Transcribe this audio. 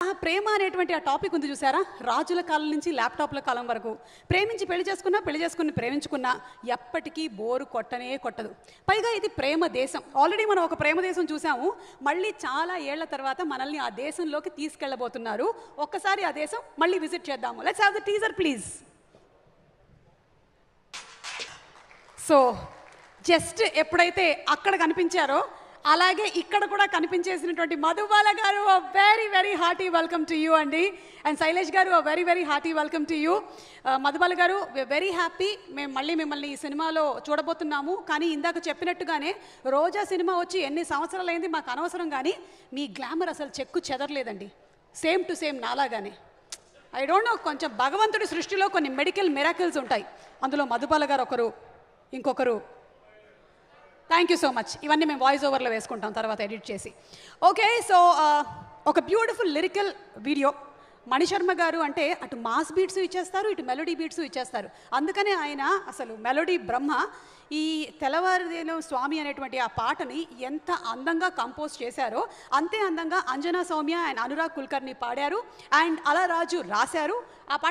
ఆ ప్రేమ అనేటువంటి ఆ టాపిక్ ఉంది చూసారా, రాజుల కాలం నుంచి ల్యాప్టాప్ల కాలం వరకు ప్రేమించి పెళ్లి చేసుకుని ప్రేమించుకున్నా ఎప్పటికీ బోరు కొట్టనే కొట్టదు. పైగా ఇది ప్రేమ దేశం. ఆల్రెడీ మనం ఒక ప్రేమ దేశం చూసాము, మళ్ళీ చాలా ఏళ్ల తర్వాత మనల్ని ఆ దేశంలోకి తీసుకెళ్ళబోతున్నారు. ఒక్కసారి ఆ దేశం మళ్ళీ విజిట్ చేద్దాము. Let's have the teaser please. So just ఎప్పుడైతే అక్కడ కనిపించారో అలాగే ఇక్కడ కూడా కనిపించేసినటువంటి మధుబాల గారు, very very hearty welcome to you అండి. అండ్ శైలేష్ గారు, very very hearty welcome to you. Madhubala గారు, వెరీ హ్యాపీ మేము మళ్ళీ మిమ్మల్ని ఈ సినిమాలో చూడబోతున్నాము. కానీ ఇందాక చెప్పినట్టుగానే రోజా సినిమా వచ్చి ఎన్ని సంవత్సరాలైంది మాకు అనవసరం, కానీ మీ గ్లామర్ అసలు చెక్కు చెదరలేదండి. సేమ్ టు సేమ్ నాలాగానే. ఐ డోంట్ నో, కొంచెం భగవంతుడి సృష్టిలో కొన్ని మెడికల్ మిరాకిల్స్ ఉంటాయి. అందులో మధుబాల గారు ఒకరు, ఇంకొకరు. Thank you so much. ఇవన్నీ మేము వాయిస్ ఓవర్లో వేసుకుంటాం తర్వాత ఎడిట్ చేసి. ఓకే, సో ఒక బ్యూటిఫుల్ లిరికల్ వీడియో. మణిశర్మ గారు అంటే అటు మాస్ బీట్స్ ఇచ్చేస్తారు, ఇటు మెలోడీ బీట్స్ ఇచ్చేస్తారు. అందుకనే ఆయన అసలు మెలోడీ బ్రహ్మ. ఈ తెల్లవారుదేను స్వామి అనేటువంటి ఆ పాటని ఎంత అందంగా కంపోజ్ చేశారో అంతే అందంగా అంజనా సౌమ్య అండ్ అనురాగ్ కుల్కర్ని పాడారు, అండ్ అలా రాజు రాశారు. ఆ పాట